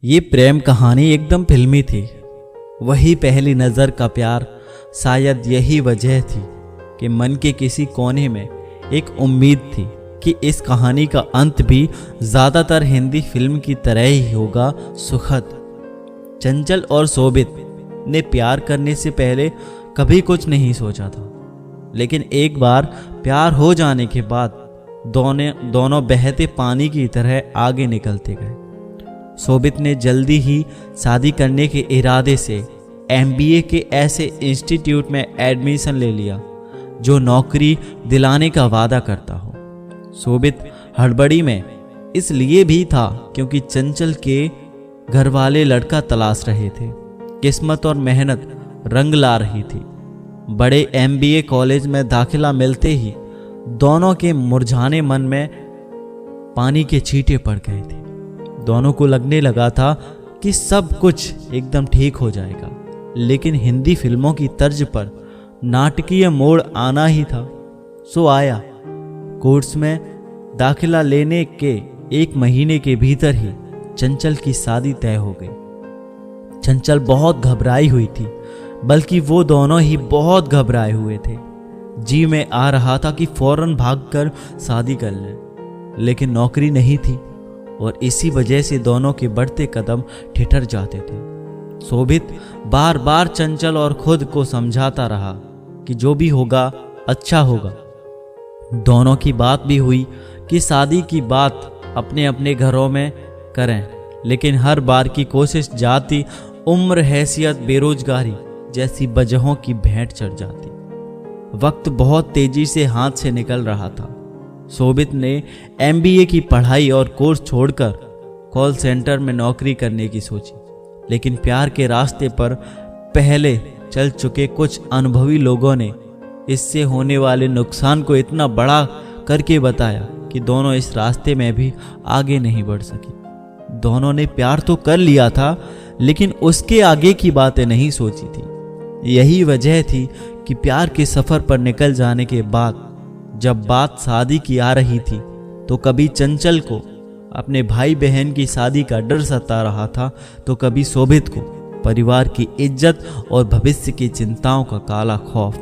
ये प्रेम कहानी एकदम फिल्मी थी। वही पहली नज़र का प्यार, शायद यही वजह थी कि मन के किसी कोने में एक उम्मीद थी कि इस कहानी का अंत भी ज़्यादातर हिंदी फिल्म की तरह ही होगा, सुखद। चंचल और शोभित ने प्यार करने से पहले कभी कुछ नहीं सोचा था, लेकिन एक बार प्यार हो जाने के बाद दोनों बहते पानी की तरह आगे निकलते गए। शोभित ने जल्दी ही शादी करने के इरादे से MBA के ऐसे इंस्टीट्यूट में एडमिशन ले लिया जो नौकरी दिलाने का वादा करता हो। शोभित हड़बड़ी में इसलिए भी था क्योंकि चंचल के घर वाले लड़का तलाश रहे थे। किस्मत और मेहनत रंग ला रही थी। बड़े MBA कॉलेज में दाखिला मिलते ही दोनों के मुरझाने मन में पानी के छींटे पड़ गए थे। दोनों को लगने लगा था कि सब कुछ एकदम ठीक हो जाएगा, लेकिन हिंदी फिल्मों की तर्ज पर नाटकीय मोड़ आना ही था। सो आया। कोर्स में दाखिला लेने के 1 महीने के भीतर ही चंचल की शादी तय हो गई। चंचल बहुत घबराई हुई थी, बल्कि वो दोनों ही बहुत घबराए हुए थे। जी में आ रहा था कि फौरन भागकर शादी कर लें, लेकिन नौकरी नहीं थी और इसी वजह से दोनों के बढ़ते कदम ठिठर जाते थे। शोभित बार बार चंचल और खुद को समझाता रहा कि जो भी होगा अच्छा होगा। दोनों की बात भी हुई कि शादी की बात अपने अपने घरों में करें, लेकिन हर बार की कोशिश जाती, उम्र, हैसियत, बेरोजगारी जैसी वजहों की भेंट चढ़ जाती। वक्त बहुत तेजी से हाथ से निकल रहा था। शोभित ने MBA की पढ़ाई और कोर्स छोड़कर कॉल सेंटर में नौकरी करने की सोची, लेकिन प्यार के रास्ते पर पहले चल चुके कुछ अनुभवी लोगों ने इससे होने वाले नुकसान को इतना बड़ा करके बताया कि दोनों इस रास्ते में भी आगे नहीं बढ़ सकी। दोनों ने प्यार तो कर लिया था, लेकिन उसके आगे की बातें नहीं सोची थी। यही वजह थी कि प्यार के सफ़र पर निकल जाने के बाद जब बात शादी की आ रही थी तो कभी चंचल को अपने भाई बहन की शादी का डर सता रहा था, तो कभी शोभित को परिवार की इज्जत और भविष्य की चिंताओं का काला खौफ।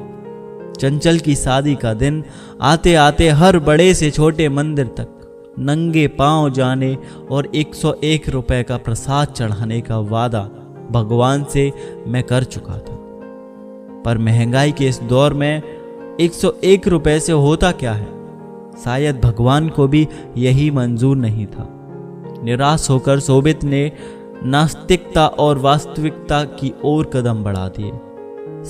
चंचल की शादी का दिन आते आते हर बड़े से छोटे मंदिर तक नंगे पांव जाने और 101 रुपए का प्रसाद चढ़ाने का वादा भगवान से मैं कर चुका था। पर महंगाई के इस दौर में 101 रुपए से होता क्या है? शायद भगवान को भी यही मंजूर नहीं था। निराश होकर शोभित ने नास्तिकता और वास्तविकता की ओर कदम बढ़ा दिए।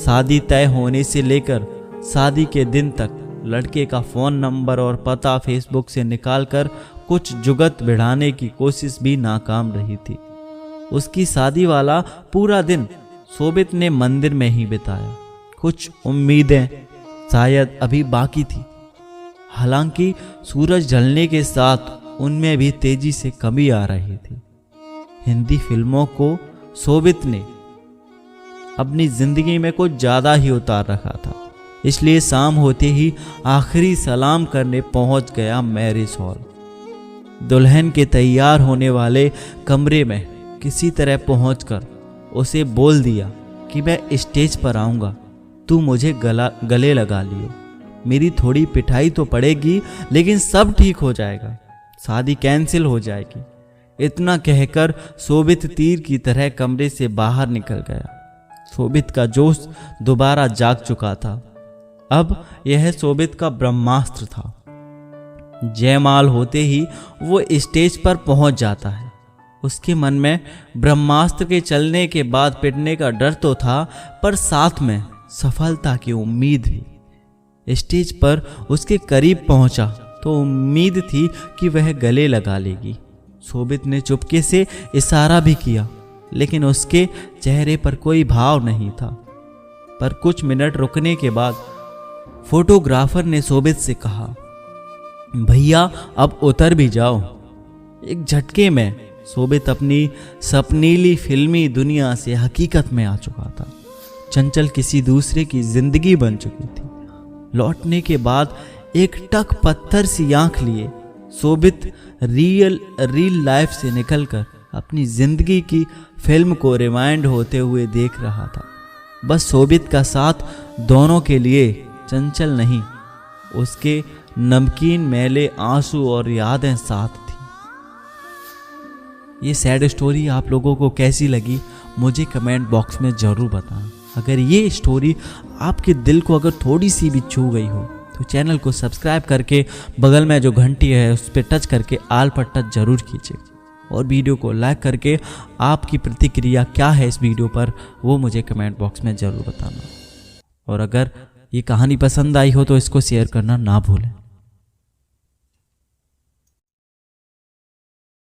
शादी तय होने से लेकर शादी के दिन तक लड़के का फ़ोन नंबर और पता फेसबुक से निकालकर कुछ जुगत बढ़ाने की कोशिश भी नाकाम रही थी। उसकी शादी वाला पूरा दिन शोभित ने मंदिर में ही बिताया। कुछ उम्मीदें शायद अभी बाकी थी। हालांकि सूरज ढलने के साथ उनमें भी तेजी से कमी आ रही थी। हिंदी फिल्मों को शोभित ने अपनी जिंदगी में कुछ ज्यादा ही उतार रखा था, इसलिए शाम होते ही आखिरी सलाम करने पहुंच गया मैरिज हॉल। दुल्हन के तैयार होने वाले कमरे में किसी तरह पहुंचकर उसे बोल दिया कि मैं स्टेज पर आऊंगा, तू मुझे गले लगा लियो। मेरी थोड़ी पिटाई तो पड़ेगी, लेकिन सब ठीक हो जाएगा, शादी कैंसिल हो जाएगी। इतना कहकर शोभित तीर की तरह कमरे से बाहर निकल गया। शोभित का जोश दोबारा जाग चुका था। अब यह शोभित का ब्रह्मास्त्र था। जयमाल होते ही वो स्टेज पर पहुंच जाता है। उसके मन में ब्रह्मास्त्र के चलने के बाद पिटने का डर तो था, पर साथ में सफलता की उम्मीद भी। स्टेज पर उसके करीब पहुंचा तो उम्मीद थी कि वह गले लगा लेगी। शोभित ने चुपके से इशारा भी किया, लेकिन उसके चेहरे पर कोई भाव नहीं था। पर कुछ मिनट रुकने के बाद फोटोग्राफर ने शोभित से कहा, भैया अब उतर भी जाओ। एक झटके में शोभित अपनी सपनीली फिल्मी दुनिया से हकीकत में आ चुका था। चंचल किसी दूसरे की जिंदगी बन चुकी थी। लौटने के बाद एक टक पत्थर सी आंख लिए शोभित रियल लाइफ से निकलकर अपनी ज़िंदगी की फिल्म को रिवाइंड होते हुए देख रहा था। बस शोभित का साथ दोनों के लिए चंचल नहीं, उसके नमकीन मैले आंसू और यादें साथ थी। ये सैड स्टोरी आप लोगों को कैसी लगी मुझे कमेंट बॉक्स में ज़रूर बताना। अगर ये स्टोरी आपके दिल को अगर थोड़ी सी भी छू गई हो तो चैनल को सब्सक्राइब करके बगल में जो घंटी है उस पर टच करके आल पर टच जरूर कीजिए और वीडियो को लाइक करके आपकी प्रतिक्रिया क्या है इस वीडियो पर वो मुझे कमेंट बॉक्स में ज़रूर बताना। और अगर ये कहानी पसंद आई हो तो इसको शेयर करना ना भूलें।